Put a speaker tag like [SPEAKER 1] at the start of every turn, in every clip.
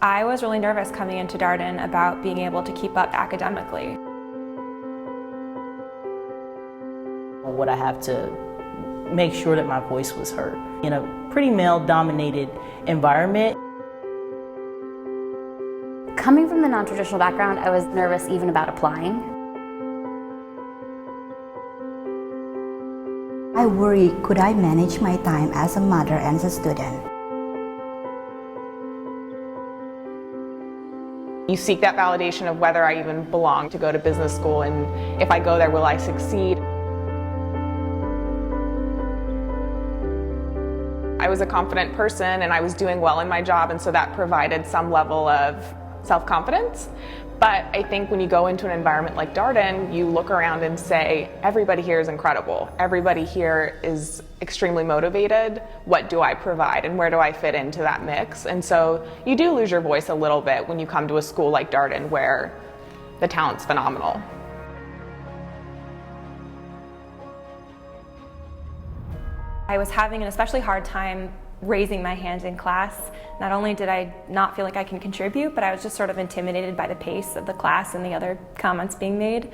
[SPEAKER 1] I was really nervous coming into Darden about being able to keep up academically.
[SPEAKER 2] Would I have to make sure that my voice was heard? In a pretty male-dominated environment.
[SPEAKER 3] Coming from the non-traditional background, I was nervous even about applying.
[SPEAKER 4] I worry, could I manage my time as a mother and as a student?
[SPEAKER 5] You seek that validation of whether I even belong to go to business school, and if I go there, will I succeed? I was a confident person and I was doing well in my job, and so that provided some level of self-confidence. But I think when you go into an environment like Darden, you look around and say, everybody here is incredible. Everybody here is extremely motivated. What do I provide and where do I fit into that mix? And so you do lose your voice a little bit when you come to a school like Darden where the talent's phenomenal.
[SPEAKER 1] I was having an especially hard time raising my hand in class. Not only did I not feel like I can contribute, but I was just sort of intimidated by the pace of the class and the other comments being made.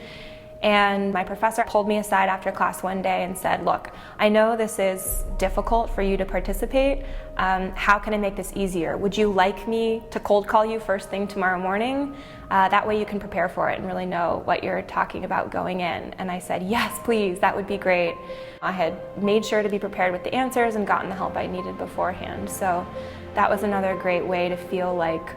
[SPEAKER 1] And my professor pulled me aside after class one day and said, look, I know this is difficult for you to participate. How can I make this easier? Would you like me to cold call you first thing tomorrow morning? That way you can prepare for it and really know what you're talking about going in. And I said, yes, please, that would be great. I had made sure to be prepared with the answers and gotten the help I needed beforehand. So that was another great way to feel like,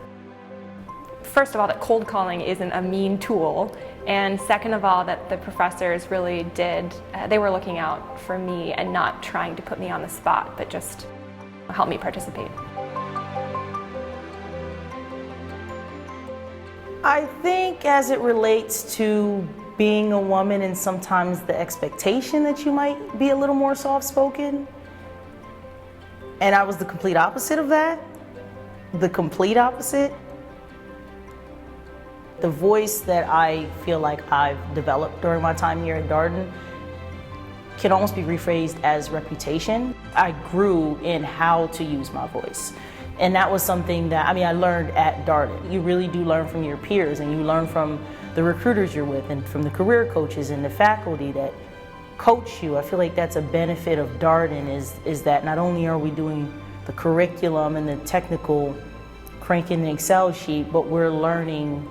[SPEAKER 1] first of all, that cold calling isn't a mean tool. And second of all, that the professors really they were looking out for me and not trying to put me on the spot, but just help me participate.
[SPEAKER 2] I think as it relates to being a woman and sometimes the expectation that you might be a little more soft-spoken, and I was the complete opposite of that, the complete opposite. The voice that I feel like I've developed during my time here at Darden can almost be rephrased as reputation. I grew in how to use my voice. And that was something that, I learned at Darden. You really do learn from your peers, and you learn from the recruiters you're with and from the career coaches and the faculty that coach you. I feel like that's a benefit of Darden is that not only are we doing the curriculum and the technical cranking the Excel sheet, but we're learning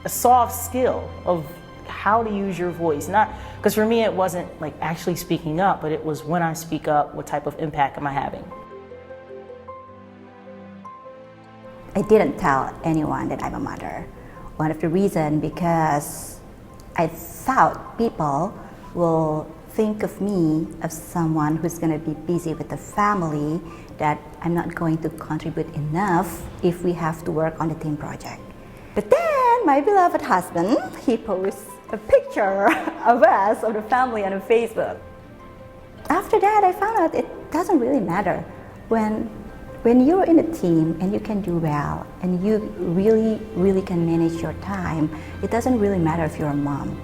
[SPEAKER 2] a soft skill of how to use your voice. Not because for me it wasn't like actually speaking up, but it was when I speak up, what type of impact am I having?
[SPEAKER 4] I didn't tell anyone that I'm a mother. One of the reasons because I thought people will think of me as someone who's going to be busy with the family, that I'm not going to contribute enough if we have to work on the team project. But then my beloved husband, he posts a picture of us, of the family, on Facebook. After that, I found out it doesn't really matter. When you're in a team and you can do well and you really can manage your time, it doesn't really matter if you're a mom.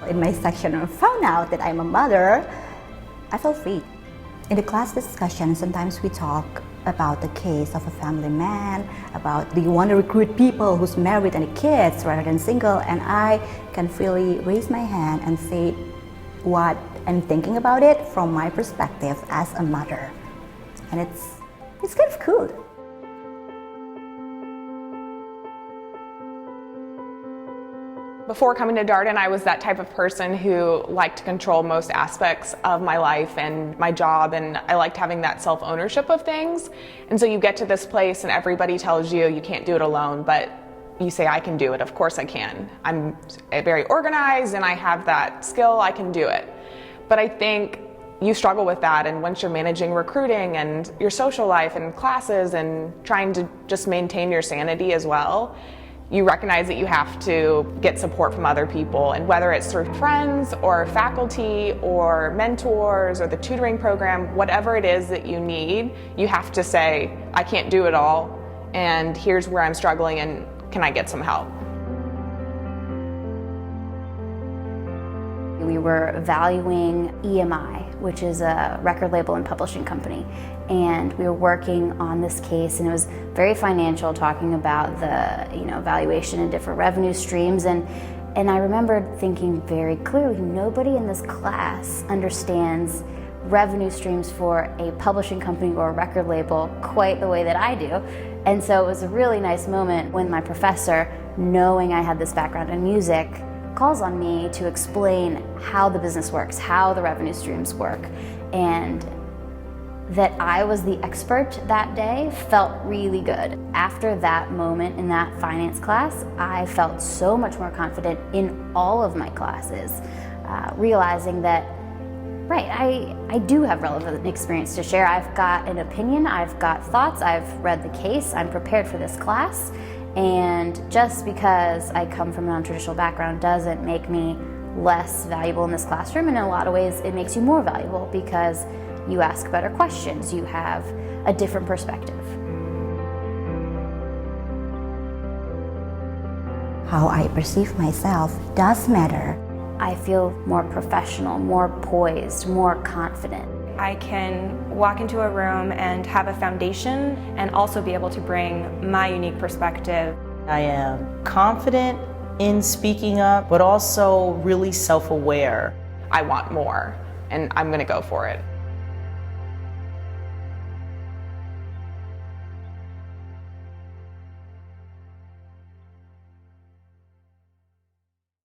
[SPEAKER 4] In my section, I found out that I'm a mother, I felt free. In the class discussion, sometimes we talk about the case of a family man, about do you want to recruit people who's married and kids rather than single, and I can freely raise my hand and say what I'm thinking about it from my perspective as a mother. And it's kind of cool.
[SPEAKER 5] Before coming to Darden, I was that type of person who liked to control most aspects of my life and my job, and I liked having that self-ownership of things. And so you get to this place and everybody tells you can't do it alone, but you say, I can do it, of course I can. I'm very organized and I have that skill, I can do it. But I think you struggle with that, and once you're managing recruiting and your social life and classes and trying to just maintain your sanity as well, you recognize that you have to get support from other people, and whether it's through friends or faculty or mentors or the tutoring program, whatever it is that you need, you have to say, I can't do it all, and here's where I'm struggling, and can I get some help?
[SPEAKER 3] We were valuing EMI, which is a record label and publishing company. and we were working on this case, and it was very financial, talking about the valuation and different revenue streams, and I remembered thinking very clearly, nobody in this class understands revenue streams for a publishing company or a record label quite the way that I do. And so it was a really nice moment when my professor, knowing I had this background in music, calls on me to explain how the business works, how the revenue streams work, and that I was the expert that day felt really good. After that moment in that finance class, I felt so much more confident in all of my classes, realizing that, right, I do have relevant experience to share. I've got an opinion, I've got thoughts, I've read the case, I'm prepared for this class, and just because I come from a non-traditional background doesn't make me less valuable in this classroom. In a lot of ways, it makes you more valuable because you ask better questions, you have a different perspective.
[SPEAKER 4] How I perceive myself does matter.
[SPEAKER 3] I feel more professional, more poised, more confident.
[SPEAKER 1] I can walk into a room and have a foundation and also be able to bring my unique perspective.
[SPEAKER 2] I am confident in speaking up, but also really self-aware.
[SPEAKER 5] I want more, and I'm going to go for it.